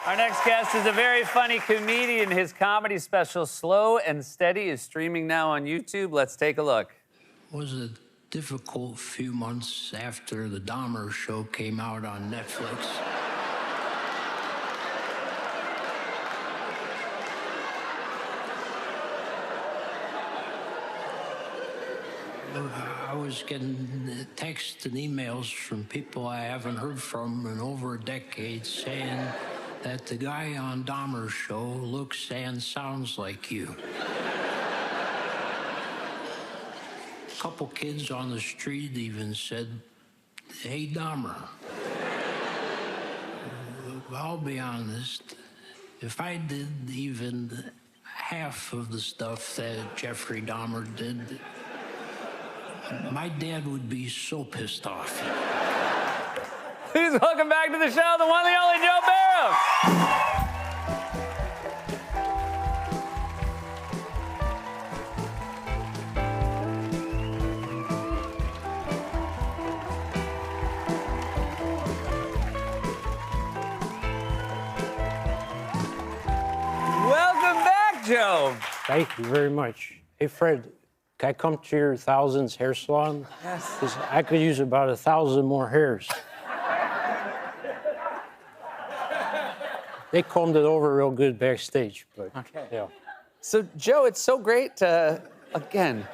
Our next guest is a very funny comedian. His comedy special, Slow and Steady, is streaming now on YouTube. Let's take a look. It was a difficult few months after the Dahmer show came out on Netflix. I was getting texts and emails from people I haven't heard from in over a decade saying that the guy on Dahmer's show looks and sounds like you. A couple kids on the street even said, "Hey, Dahmer." I'll be honest, if I did even half of the stuff that Jeffrey Dahmer did, my dad would be so pissed off. Please welcome back to the show, the one, the only Joe Barrow. Welcome back, Joe. Thank you very much. Hey, Fred, can I come to your Thousands hair salon? Yes. 'Cause I could use about 1,000 more hairs. They combed it over real good backstage, but yeah. So, Joe, it's so great to, again,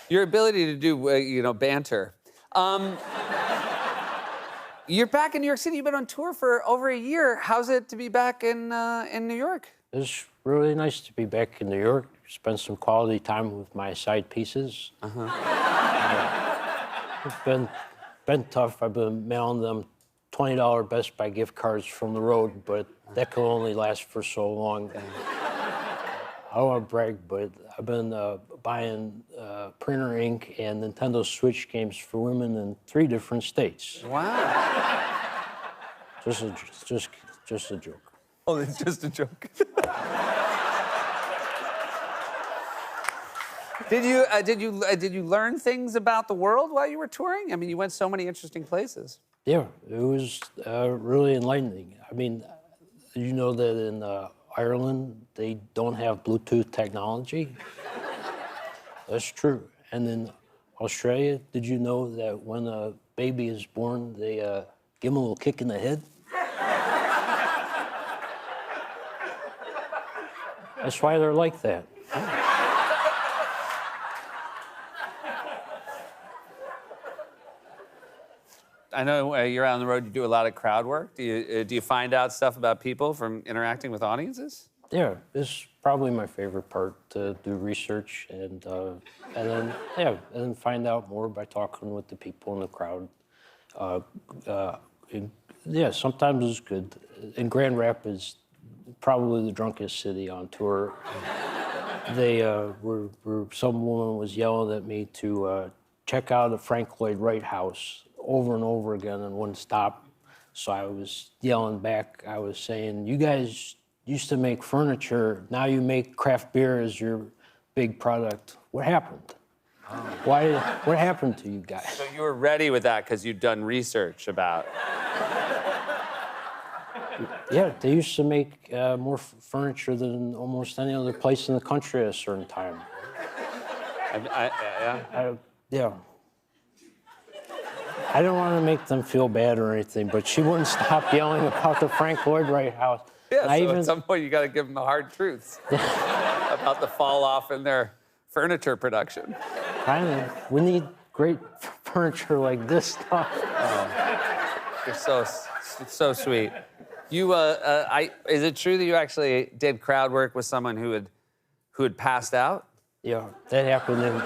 your ability to do, banter. You're back in New York City. You've been on tour for over a year. How's it to be back in New York? It's really nice to be back in New York, spend some quality time with my side pieces. It's been tough. I've been mailing them $20 Best Buy gift cards from the road, but that can only last for so long. I don't want to brag, but I've been buying printer ink and Nintendo Switch games for women in 3 different states. Wow. Just a joke. Oh, it's just a joke. Did you learn things about the world while you were touring? I mean, you went so many interesting places. Yeah, it was really enlightening. I mean, you know that in Ireland, they don't have Bluetooth technology? That's true. And in Australia, did you know that when a baby is born, they give them a little kick in the head? That's why they're like that. I know you're out on the road. You do a lot of crowd work. Do you find out stuff about people from interacting with audiences? Yeah, it's probably my favorite part, to do research and then find out more by talking with the people in the crowd. Sometimes it's good. In Grand Rapids, probably the drunkest city on tour. Some woman was yelling at me to check out the Frank Lloyd Wright house over and over again and wouldn't stop. So I was yelling back. I was saying, "You guys used to make furniture. Now you make craft beer as your big product. What happened? What happened to you guys?" So you were ready with that because you'd done research about. Yeah, they used to make more furniture than almost any other place in the country at a certain time. Yeah. I don't want to make them feel bad or anything, but she wouldn't stop yelling about the Frank Lloyd Wright house. Yeah, at some point you got to give them the hard truths about the fall off in their furniture production. We need great furniture like this stuff. You're so sweet. Is it true that you actually did crowd work with someone who had passed out? Yeah, that happened in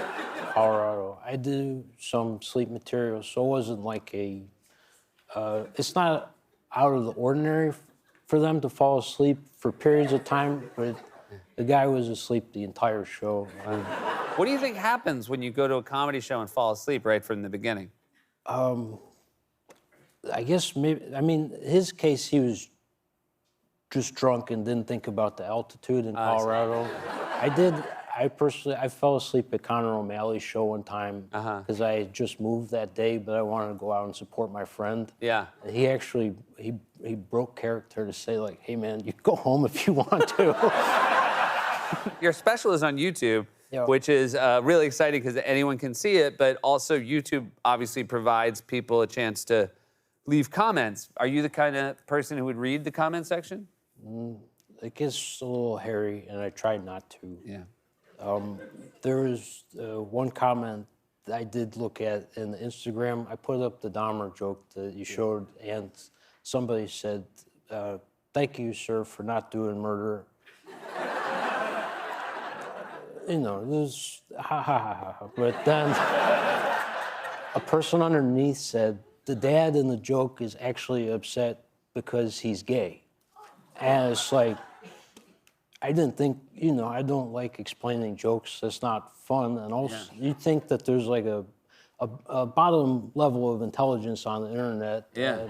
Colorado. I do some sleep material, so it wasn't like it's not out of the ordinary for them to fall asleep for periods of time, but the guy was asleep the entire show. What do you think happens when you go to a comedy show and fall asleep right from the beginning? I guess his case, he was just drunk and didn't think about the altitude in Colorado. I I personally, I fell asleep at Conor O'Malley's show one time because I had just moved that day, but I wanted to go out and support my friend. Yeah. And he actually, he broke character to say like, hey man, you can go home if you want to. Your special is on YouTube, Yeah. which is really exciting because anyone can see it, but also YouTube obviously provides people a chance to leave comments. Are you the kind of person who would read the comment section? It gets a little hairy, and I tried not to. Yeah. There was one comment that I did look at in the Instagram. I put up the Dahmer joke that you showed, and somebody said, thank you, sir, for not doing murder. You know, there's ha ha ha ha. But then a person underneath said, the dad in the joke is actually upset because he's gay. And it's like, I didn't think, you know, I don't like explaining jokes. That's not fun. And also, you think that there's like a bottom level of intelligence on the internet. Yeah.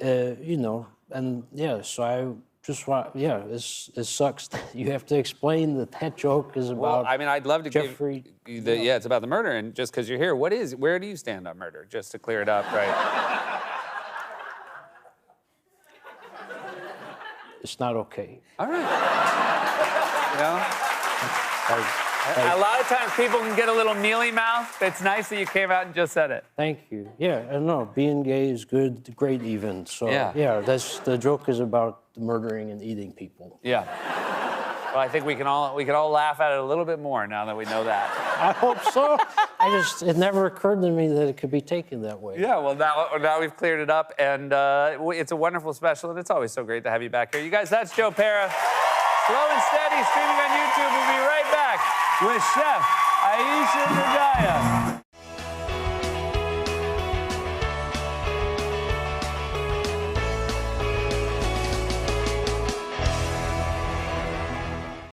And, you know, and yeah, so I just want, yeah, it sucks that you have to explain that that joke is about Well, I mean, I'd love to Jeffrey. give you the, yeah, it's about the murder. And just because you're here, where do you stand on murder? Just to clear it up, right? It's not okay. All right. You know? A lot of times people can get a little mealy mouth. It's nice that you came out and just said it. Thank you. Yeah, I know. Being gay is good, great even. So Yeah. that's the joke is about murdering and eating people. Yeah. Well, I think we can all laugh at it a little bit more now that we know that. I hope so. It never occurred to me that it could be taken that way. Yeah, well, now we've cleared it up, and it's a wonderful special, and it's always so great to have you back here. You guys, that's Joe Pera. Slow and Steady, streaming on YouTube. We'll be right back with Chef Aisha Najaya.